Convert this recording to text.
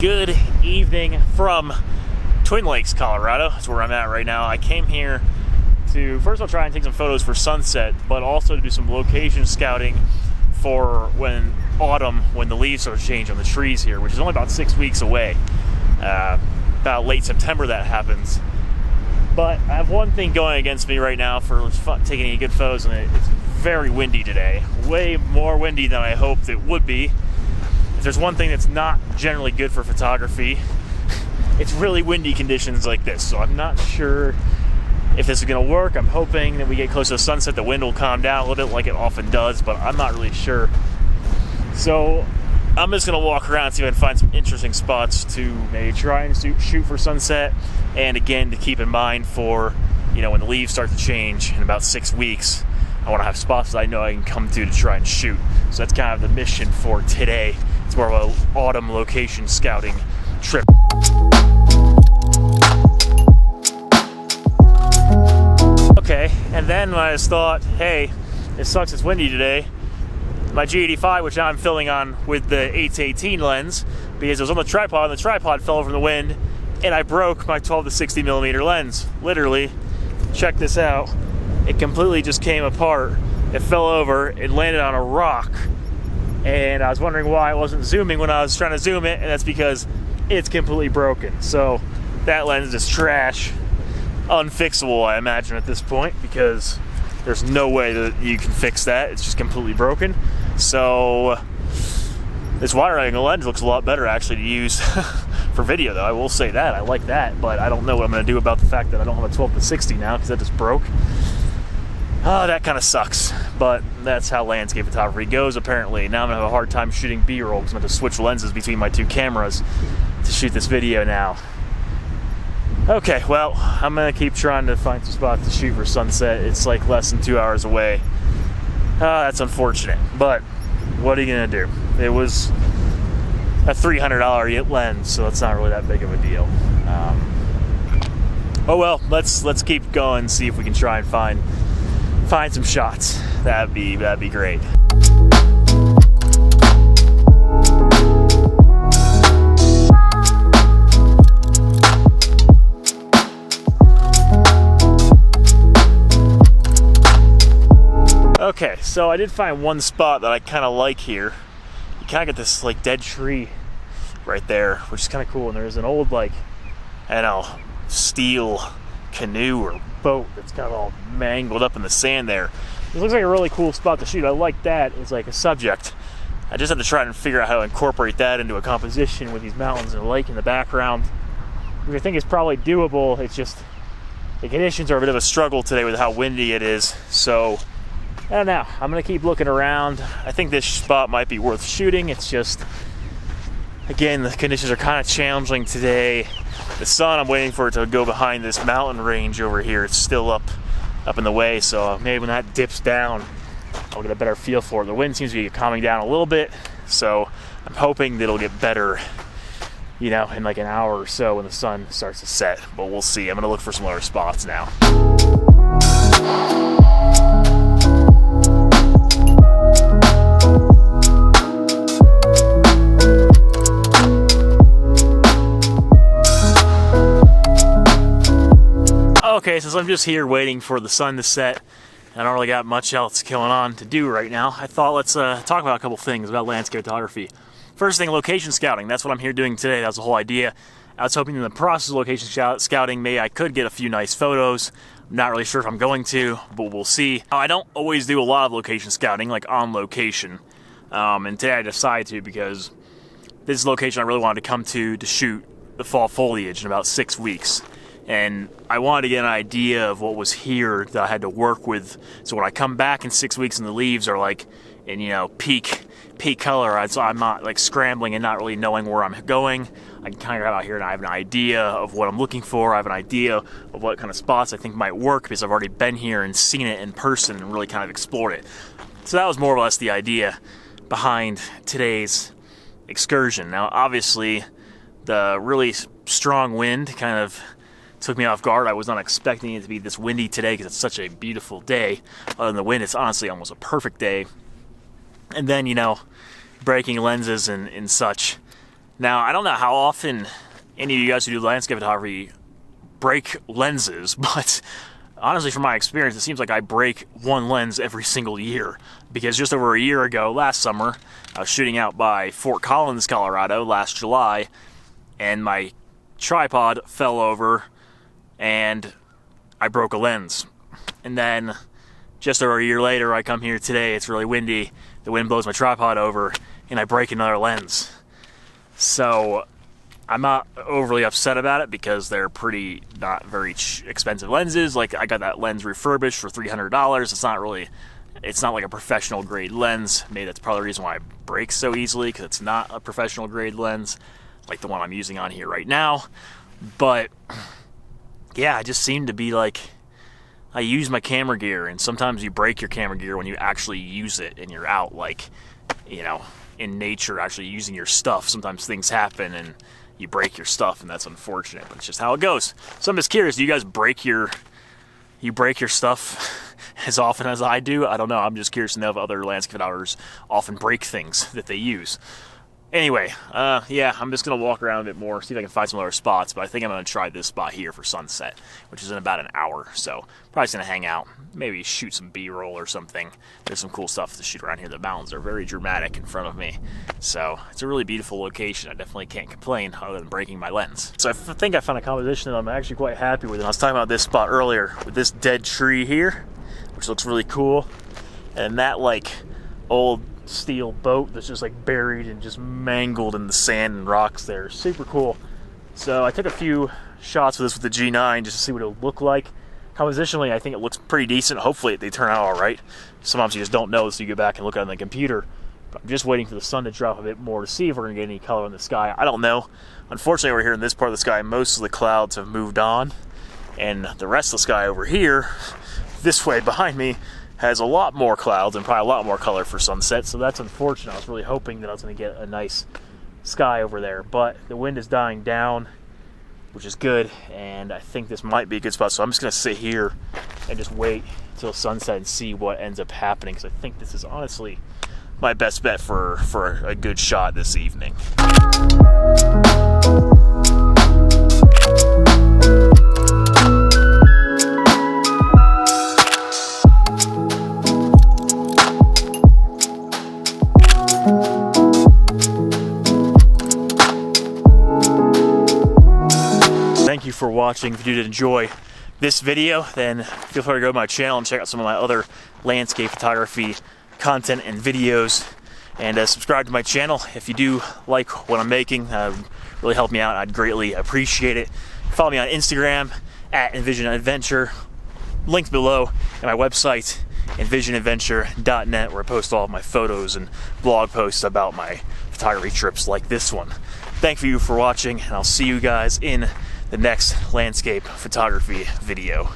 Good evening from Twin Lakes, Colorado. That's where I'm at right now. I came here to, first of all, try and take some photos for sunset, but also to do some location scouting for when autumn, when the leaves start to change on the trees here, which is only about 6 weeks away. About late September that happens. But I have one thing going against me right now for taking any good photos, and it's very windy today. Way more windy than I hoped it would be. If there's one thing that's not generally good for photography, it's really windy conditions like this. So I'm not sure if this is going to work. I'm hoping that we get close to sunset, the wind will calm down a little bit like it often does, but I'm not really sure. So I'm just going to walk around and see if I can find some interesting spots to maybe try and shoot for sunset. And again, to keep in mind for, when the leaves start to change in about 6 weeks, I want to have spots that I know I can come to try and shoot. So that's kind of the mission for today. It's more of an autumn location scouting trip. Okay, and then I just thought, hey, it sucks it's windy today. My G85, which now I'm filming on with the 8-18 lens, because it was on the tripod, and the tripod fell over the wind, and I broke my 12 to 60 millimeter lens. Literally, check this out. It completely just came apart. It fell over, it landed on a rock, and I was wondering why I wasn't zooming when I was trying to zoom it, and that's because it's completely broken. So that lens is trash, unfixable, I imagine at this point, because there's no way that you can fix that. It's just completely broken. So this wire angle lens looks a lot better actually to use for video, though. I will say that. I like that, but I don't know what I'm going to do about the fact that I don't have a 12 to 60 now because that just broke. Oh, that kind of sucks, but that's how landscape photography goes, apparently. Now I'm going to have a hard time shooting B-roll because I'm going to switch lenses between my two cameras to shoot this video now. Okay, well, I'm going to keep trying to find some spots to shoot for sunset. It's like less than 2 hours away. That's unfortunate, but what are you going to do? It was a $300 lens, so it's not really that big of a deal. Oh well, let's keep going and see if we can try and find some shots. That'd be great. Okay, so I did find one spot that I kind of like here. You kind of get this like dead tree right there, which is kind of cool. And there's an old steel canoe or boat that's kind of all mangled up in the sand there. It looks like a really cool spot to shoot. I like that as like a subject. I just have to try and figure out how to incorporate that into a composition with these mountains and a lake in the background, which I think is probably doable. It's just the conditions are a bit of a struggle today with how windy it is. So I don't know. I'm going to keep looking around. I think this spot might be worth shooting. It's just, again, the conditions are kind of challenging today. The sun, I'm waiting for it to go behind this mountain range over here. It's still up in the way, so maybe when that dips down, I'll get a better feel for it. The wind seems to be calming down a little bit, so I'm hoping that it'll get better, in like an hour or so when the sun starts to set. But we'll see. I'm going to look for some other spots now. Okay, since I'm just here waiting for the sun to set, I don't really got much else going on to do right now. I thought let's talk about a couple things about landscape photography. First thing, location scouting. That's what I'm here doing today. That's the whole idea. I was hoping in the process of location scouting, maybe I could get a few nice photos. I'm not really sure if I'm going to, but we'll see. I don't always do a lot of location scouting, like on location. And today I decided to because this is a location I really wanted to come to shoot the fall foliage in about 6 weeks. And I wanted to get an idea of what was here that I had to work with. So when I come back in 6 weeks and the leaves are like in, peak color, so I'm not like scrambling and not really knowing where I'm going. I can kind of come out here and I have an idea of what I'm looking for. I have an idea of what kind of spots I think might work because I've already been here and seen it in person and really kind of explored it. So that was more or less the idea behind today's excursion. Now, obviously, the really strong wind kind of took me off guard. I was not expecting it to be this windy today because it's such a beautiful day. Other than the wind, it's honestly almost a perfect day. And then, breaking lenses and such. Now, I don't know how often any of you guys who do landscape photography break lenses, but honestly, from my experience, it seems like I break one lens every single year. Because just over a year ago, last summer, I was shooting out by Fort Collins, Colorado, last July, and my tripod fell over, and I broke a lens. And then, just over a year later, I come here today, it's really windy, the wind blows my tripod over, and I break another lens. So, I'm not overly upset about it because they're pretty not very expensive lenses. Like, I got that lens refurbished for $300. It's not like a professional grade lens. Maybe that's probably the reason why it breaks so easily, because it's not a professional grade lens like the one I'm using on here right now. But yeah, I just seem to be like, I use my camera gear, and sometimes you break your camera gear when you actually use it and you're out, like, you know, in nature, actually using your stuff. Sometimes things happen and you break your stuff, and that's unfortunate, but it's just how it goes. So I'm just curious, do you guys break your stuff as often as I do? I don't know. I'm just curious to know if other landscape photographers often break things that they use. Anyway, yeah, I'm just going to walk around a bit more, see if I can find some other spots, but I think I'm going to try this spot here for sunset, which is in about an hour. So probably just going to hang out, maybe shoot some B-roll or something. There's some cool stuff to shoot around here. The mountains are very dramatic in front of me. So it's a really beautiful location. I definitely can't complain other than breaking my lens. So I think I found a composition that I'm actually quite happy with. And I was talking about this spot earlier with this dead tree here, which looks really cool. And that, like, old steel boat that's just like buried and just mangled in the sand and rocks there. Super cool. So I took a few shots of this with the G9 just to see what it would look like. Compositionally, I think it looks pretty decent. Hopefully they turn out all right. Sometimes you just don't know, so you go back and look at it on the computer. But I'm just waiting for the sun to drop a bit more to see if we're gonna get any color in the sky. I don't know. Unfortunately, over here in this part of the sky, most of the clouds have moved on, and the rest of the sky over here, this way behind me, has a lot more clouds and probably a lot more color for sunset, so that's unfortunate. I was really hoping that I was going to get a nice sky over there, but the wind is dying down, which is good, and I think this might be a good spot, so I'm just going to sit here and just wait until sunset and see what ends up happening, because I think this is honestly my best bet for a good shot this evening. Thank you for watching. If you did enjoy this video, then feel free to go to my channel and check out some of my other landscape photography content and videos, and subscribe to my channel if you do like what I'm making. Really help me out. I'd greatly appreciate it. Follow me on Instagram at EnvisionAdventure, linked below, and my website envisionadventure.net, where I post all of my photos and blog posts about my photography trips like this one. Thank you for watching, and I'll see you guys in the next landscape photography video.